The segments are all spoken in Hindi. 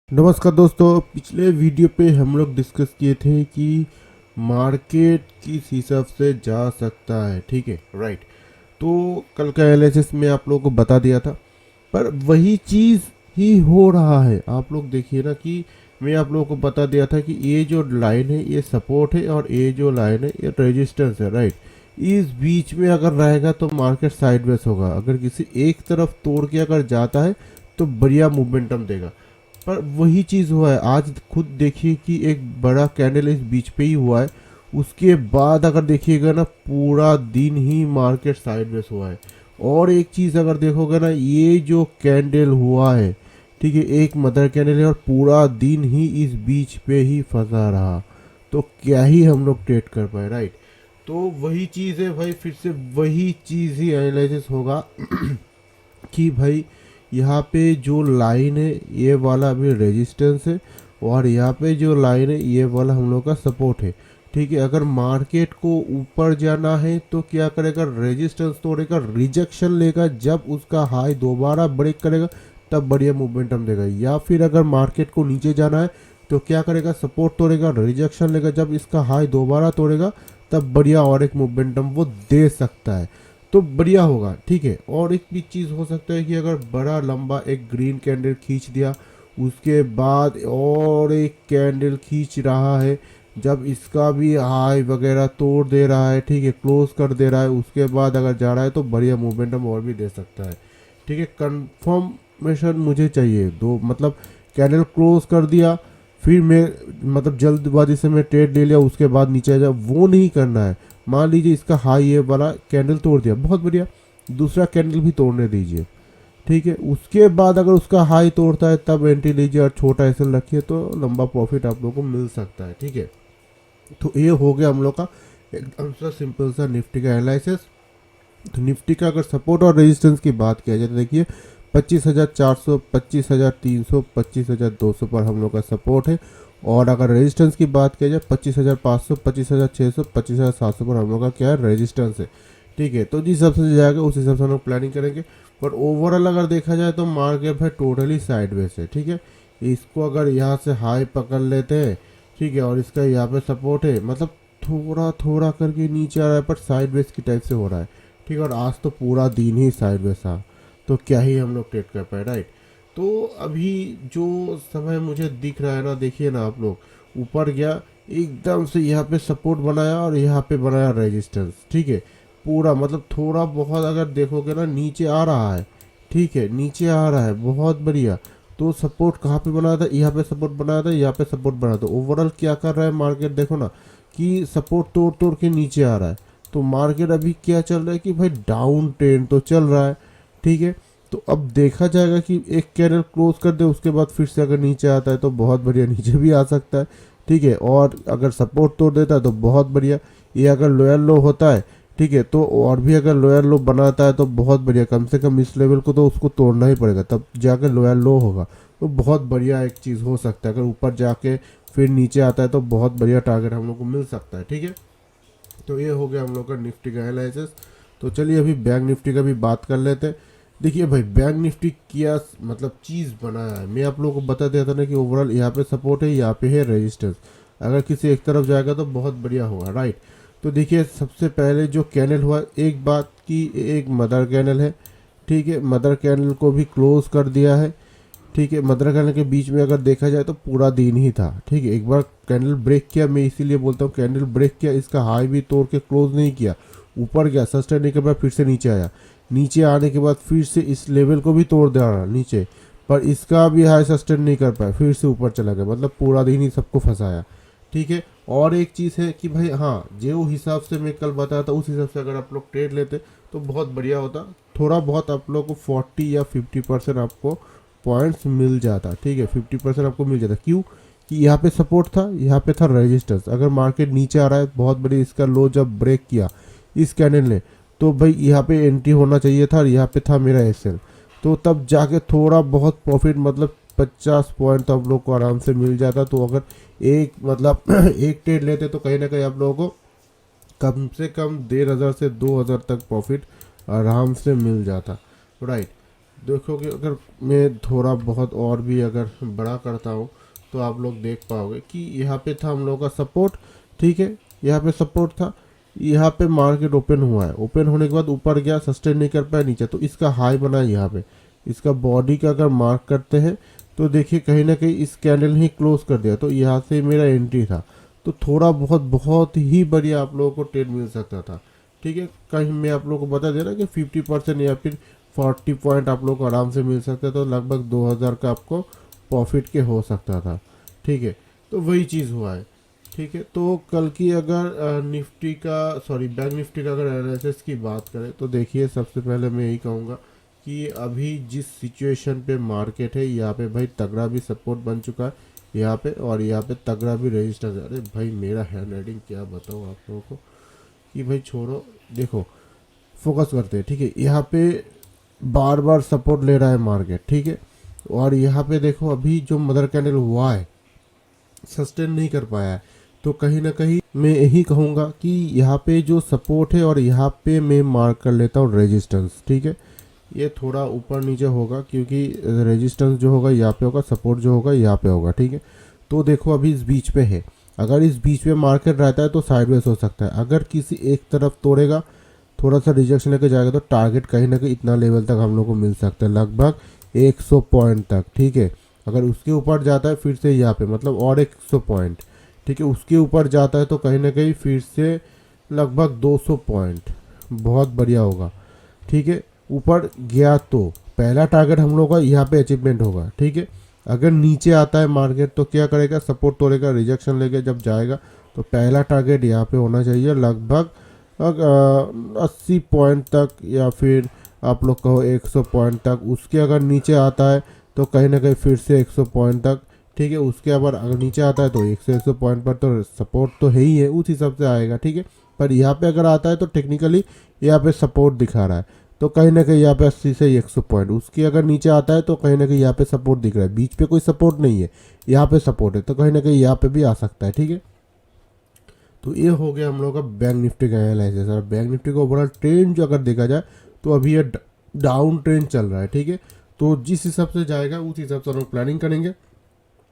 नमस्कार दोस्तों, पिछले वीडियो पे हम लोग डिस्कस किए थे कि मार्केट किस हिसाब से जा सकता है। ठीक है, राइट। तो कल का एनालिसिस में आप लोगों को बता दिया था, पर वही चीज़ ही हो रहा है। आप लोग देखिए ना कि मैं आप लोगों को बता दिया था कि ये जो लाइन है ये सपोर्ट है और ये जो लाइन है ये रेजिस्टेंस है, राइट। इस बीच में अगर रहेगा तो मार्केट साइडवेज होगा। अगर किसी एक तरफ तोड़ के अगर जाता है तो बढ़िया मोमेंटम देगा। पर वही चीज़ हुआ है आज। खुद देखिए कि एक बड़ा कैंडल इस बीच पे ही हुआ है। उसके बाद अगर देखिएगा ना, पूरा दिन ही मार्केट साइडवेज हुआ है। और एक चीज़ अगर देखोगे ना, ये जो कैंडल हुआ है, ठीक है, एक मदर कैंडल है और पूरा दिन ही इस बीच पे ही फंसा रहा। तो क्या ही हम लोग ट्रेड कर पाए, राइट। तो वही चीज़ है भाई, फिर से वही चीज़ ही एनालिसिस होगा कि भाई यहाँ पे जो लाइन है ये वाला अभी रेजिस्टेंस है और यहाँ पे जो लाइन है ये वाला हम लोग का सपोर्ट है। ठीक है, अगर मार्केट को ऊपर जाना है तो क्या करेगा, रेजिस्टेंस तोड़ेगा, रिजेक्शन लेगा, जब उसका हाई दोबारा ब्रेक करेगा तब बढ़िया मोमेंटम देगा। या फिर अगर मार्केट को नीचे जाना है तो क्या करेगा, सपोर्ट तोड़ेगा, रिजेक्शन लेगा, जब इसका हाई दोबारा तोड़ेगा तब बढ़िया और एक मोमेंटम वो दे सकता है। तो बढ़िया होगा। ठीक है, और एक भी चीज़ हो सकता है कि अगर बड़ा लंबा एक ग्रीन कैंडल खींच दिया, उसके बाद और एक कैंडल खींच रहा है, जब इसका भी हाई वगैरह तोड़ दे रहा है, ठीक है, क्लोज कर दे रहा है, उसके बाद अगर जा रहा है तो बढ़िया मोमेंटम और भी दे सकता है। ठीक है, कंफर्मेशन मुझे चाहिए दो, मतलब कैंडल क्लोज कर दिया, फिर मैं मतलब जल्दबाजी से मैं ट्रेड ले लिया, उसके बाद नीचे आ जाए, वो नहीं करना है। मान लीजिए इसका हाई ये वाला कैंडल तोड़ दिया, बहुत बढ़िया, दूसरा कैंडल भी तोड़ने दीजिए। ठीक है, उसके बाद अगर उसका हाई तोड़ता है तब एंट्री लीजिए और छोटा एसएल रखिए, तो लंबा प्रॉफिट आप लोगों को मिल सकता है। ठीक है, तो ये हो गया हम लोग का एकदम सा सिंपल सा निफ्टी का एनालिसिस। तो निफ्टी का अगर सपोर्ट और रेजिस्टेंस की बात किया जाए तो देखिए 25,400, 25,300, 25,200 पर हम लोग का सपोर्ट है। और अगर रेजिस्टेंस की बात किया जाए 25,500, 25,600, 25,700 पर हम लोग का क्या है, रेजिस्टेंस है। ठीक है, तो जिस हिसाब से जाएगा उस हिसाब से हम लोग प्लानिंग करेंगे। पर ओवरऑल अगर देखा जाए तो मार्केट है टोटली साइडवेज है। ठीक है, इसको अगर यहाँ से हाई पकड़ लेते हैं, ठीक है, और इसका यहाँ पे सपोर्ट है, मतलब थोड़ा थोड़ा करके नीचे आ रहा है पर साइडवेज की टाइप से हो रहा है। ठीक है, और आज तो पूरा दिन ही साइडवेज था, तो क्या ही हम लोग ट्रेड कर पाए, राइट। तो अभी जो समय मुझे दिख रहा है ना, देखिए ना आप लोग, ऊपर गया एकदम से, यहाँ पे सपोर्ट बनाया और यहाँ पे बनाया रेजिस्टेंस। ठीक है, पूरा मतलब थोड़ा बहुत अगर देखोगे ना, नीचे आ रहा है। ठीक है, नीचे आ रहा है, बहुत बढ़िया। तो सपोर्ट कहाँ पे बनाया था, यहाँ पे सपोर्ट बनाया था, यहाँ पे सपोर्ट बनाया था। ओवरऑल क्या कर रहा है मार्केट, देखो ना कि सपोर्ट तोड़ तोड़ के नीचे आ रहा है। तो मार्केट अभी क्या चल रहा है कि भाई डाउन ट्रेंड तो चल रहा है। ठीक है, तो अब देखा जाएगा कि एक कैंडल क्लोज कर दे, उसके बाद फिर से अगर नीचे आता है तो बहुत बढ़िया नीचे भी आ सकता है। ठीक है, और अगर सपोर्ट तोड़ देता है तो बहुत बढ़िया। ये अगर लोअर लो होता है, ठीक है, तो और भी अगर लोअर लो बनाता है तो बहुत बढ़िया, कम से कम इस लेवल को तो उसको तोड़ना ही पड़ेगा, तब जाकर लोअर लो होगा। तो बहुत बढ़िया एक चीज़ हो सकता है, अगर ऊपर जाके फिर नीचे आता है तो बहुत बढ़िया टारगेट हम लोग को मिल सकता है। ठीक है, तो ये हो गया हम लोग का निफ्टी का एनालिसिस। तो चलिए अभी बैंक निफ्टी का भी बात कर लेते हैं। देखिए भाई, बैंक निफ्टी क्या मतलब चीज़ बनाया है, मैं आप लोगों को बता दिया था ना कि ओवरऑल यहाँ पे सपोर्ट है, यहाँ पे है रेजिस्टेंस। अगर किसी एक तरफ जाएगा तो बहुत बढ़िया होगा, राइट। तो देखिए सबसे पहले जो कैंडल हुआ, एक बात की, एक मदर कैंडल है। ठीक है, मदर कैंडल को भी क्लोज कर दिया है। ठीक है, मदर कैंडल के बीच में अगर देखा जाए तो पूरा दिन ही था। ठीक है, एक बार कैंडल ब्रेक किया, मैं इसीलिए बोलता हूँ कैंडल ब्रेक किया, इसका हाई भी तोड़ के क्लोज नहीं किया, ऊपर गया, सस्टेन नहीं कर पाया, फिर से नीचे आया। नीचे आने के बाद फिर से इस लेवल को भी तोड़ दे रहा नीचे, पर इसका भी हाई सस्टेन नहीं कर पाया, फिर से ऊपर चला गया, मतलब पूरा दिन ही सबको फंसाया। ठीक है, और एक चीज़ है कि भाई हाँ, जो हिसाब से मैं कल बताया था उस हिसाब से अगर आप लोग ट्रेड लेते तो बहुत बढ़िया होता। थोड़ा बहुत आप लोग को 40 या 50% आपको पॉइंट्स मिल जाता। ठीक है, 50% आपको मिल जाता। क्यों कि यहाँ पे सपोर्ट था, यहाँ पे था रेजिस्टेंस। अगर मार्केट नीचे आ रहा है बहुत बड़ी, इसका लो जब ब्रेक किया इस कैंडल ने, तो भाई यहाँ पे एंट्री होना चाहिए था और यहाँ पे था मेरा एसएल। तो तब जाके थोड़ा बहुत प्रॉफिट, मतलब 50 पॉइंट तो आप लोग को आराम से मिल जाता। तो अगर एक मतलब एक ट्रेड लेते तो कहीं ना कहीं आप लोगों को कम से कम 1,500 से 2,000 तक प्रॉफिट आराम से मिल जाता, राइट। देखोगे अगर मैं थोड़ा बहुत और भी अगर बड़ा करता हूँ तो आप लोग देख पाओगे कि यहाँ पे था हम लोग का सपोर्ट, ठीक है, यहाँ पे सपोर्ट था, यहाँ पे मार्केट ओपन हुआ है, ओपन होने के बाद ऊपर गया, सस्टेन नहीं कर पाया नीचे, तो इसका हाई बना है यहाँ पे। इसका बॉडी का अगर मार्क करते हैं तो देखिए कहीं ना कहीं इस कैंडल ही क्लोज कर दिया, तो यहाँ से मेरा एंट्री था, तो थोड़ा बहुत बहुत ही बढ़िया आप लोगों को ट्रेड मिल सकता था, ठीक है। कहीं मैं आप लोगों को बता दे रहा कि 50% या फिर 40 पॉइंट आप लोग को आराम से मिल सकते, तो लगभग 2000 का आपको प्रॉफिट के हो सकता था, ठीक है। तो वही चीज़ हुआ है, ठीक है। तो कल की अगर निफ्टी का सॉरी बैंक निफ्टी का अगर एनालिसिस की बात करें तो देखिए सबसे पहले मैं यही कहूँगा कि अभी जिस सिचुएशन पे मार्केट है यहाँ पे भाई तगड़ा भी सपोर्ट बन चुका है यहाँ पे, और यहाँ पे तगड़ा भी रजिस्टर। अरे भाई मेरा हैंड राइटिंग क्या बताऊँ आप लोगों को कि भाई छोड़ो, देखो फोकस करते हैं, ठीक है। यहाँ पे बार बार सपोर्ट ले रहा है मार्केट, ठीक है, और यहाँ पे देखो अभी जो मदर कैंडल हुआ है सस्टेन नहीं कर पाया है, तो कहीं ना कहीं मैं यही कहूँगा कि यहाँ पे जो सपोर्ट है और यहाँ पे मैं मार्क कर लेता हूँ रेजिस्टेंस, ठीक है। ये थोड़ा ऊपर नीचे होगा क्योंकि रेजिस्टेंस जो होगा यहाँ पे होगा, सपोर्ट जो होगा यहाँ पे होगा, ठीक है। तो देखो अभी इस बीच पे है, अगर इस बीच में मार्केट रहता है तो साइडवेज हो सकता है, अगर किसी एक तरफ तोड़ेगा थोड़ा सा रिजेक्शन लेके जाएगा तो टारगेट कहीं ना कहीं इतना लेवल तक हम लोग को मिल सकता है, लगभग 100 पॉइंट तक, ठीक है। अगर उसके ऊपर जाता है फिर से यहाँ पे मतलब और 100 पॉइंट, ठीक है, उसके ऊपर जाता है तो कहीं ना कहीं फिर से लगभग 200 पॉइंट, बहुत बढ़िया होगा, ठीक है। ऊपर गया तो पहला टारगेट हम लोग का यहाँ पे अचीवमेंट होगा, ठीक है। अगर नीचे आता है मार्केट तो क्या करेगा, सपोर्ट तोड़ेगा, रिजेक्शन लेके जब जाएगा तो पहला टारगेट यहाँ पे होना चाहिए लगभग 80 पॉइंट तक, या फिर आप लोग कहो 100 पॉइंट तक। उसके अगर नीचे आता है तो कहीं ना कहीं फिर से 100 पॉइंट तक, ठीक है। उसके अगर नीचे आता है तो 100 पॉइंट पर तो सपोर्ट तो है ही है, उस हिसाब से आएगा, ठीक है। पर यहाँ पे अगर आता है तो टेक्निकली यहाँ पे सपोर्ट दिखा रहा है, तो कहीं ना कहीं यहाँ पे 80 से 100 पॉइंट। उसके अगर नीचे आता है तो कहीं ना कहीं यहाँ पे सपोर्ट दिख रहा है, बीच पे कोई सपोर्ट नहीं है, यहाँ पे सपोर्ट है, तो कहीं ना कहीं यहाँ पे भी आ सकता है, ठीक है। तो ये हो गया हम लोग का बैंक निफ्टी का एनालिसिस। और बैंक निफ्टी का ओवरऑल ट्रेंड जो अगर देखा जाए तो अभी ये डाउन ट्रेंड चल रहा है, ठीक है। तो जिस हिसाब से जाएगा उस हिसाब से हम लोग प्लानिंग करेंगे।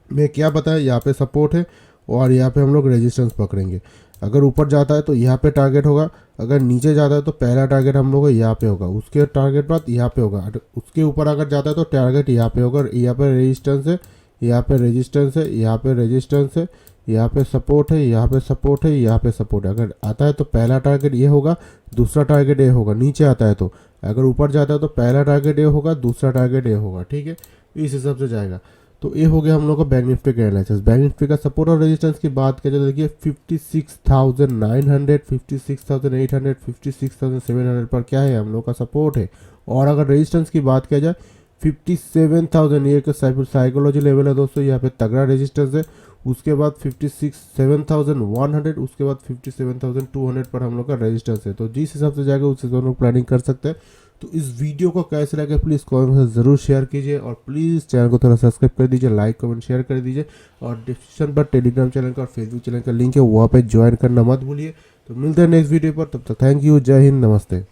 मैं क्या बताया, यहाँ पे सपोर्ट है और यहाँ पे हम लोग रेजिस्टेंस पकड़ेंगे। अगर ऊपर जाता है तो यहाँ पे टारगेट होगा, अगर नीचे जाता है तो पहला टारगेट हम लोग को यहाँ पे होगा, उसके टारगेट बाद यहाँ पे होगा, उसके ऊपर अगर जाता है तो टारगेट यहाँ पे होगा। यहाँ पे रेजिस्टेंस है, यहाँ पे रेजिस्टेंस है, यहाँ पे रेजिस्टेंस है, यहाँ पे सपोर्ट है, यहाँ पे सपोर्ट है, यहाँ पे सपोर्ट है। अगर आता है तो पहला टारगेट ये होगा, दूसरा टारगेट ये होगा। नीचे आता है तो अगर ऊपर जाता है तो पहला टारगेट ये होगा, दूसरा टारगेट ये होगा, ठीक है। इस हिसाब से जाएगा। तो ये हो गया हम लोग का बैंक निफ्टी का एनालिसिस। बैंक निफ्टी का सपोर्ट और रेजिस्टेंस की बात करें तो देखिए 56,900, 56,800, 56,700 पर क्या है हम लोग का सपोर्ट है। और अगर रेजिस्टेंस की बात किया जाए 57,000, ये साइकोलॉजी लेवल है दोस्तों, यहाँ पे तगड़ा रेजिस्टेंस है। उसके बाद 57,100, उसके बाद 57,200 पर हम लोग का रेजिस्टेंस है। तो जिस हिसाब से जाएगा उस हिसाब से लोग प्लानिंग कर सकते हैं। तो इस वीडियो को कैसे लगे प्लीज़ कमेंट में ज़रूर शेयर कीजिए, और प्लीज़ चैनल को थोड़ा सब्सक्राइब कर दीजिए, लाइक कमेंट शेयर कर दीजिए, और डिस्क्रिप्शन पर टेलीग्राम चैनल का और फेसबुक चैनल का लिंक है, वहाँ पे ज्वाइन करना मत भूलिए। तो मिलते हैं नेक्स्ट वीडियो पर, तब तक थैंक यू, जय हिंद, नमस्ते।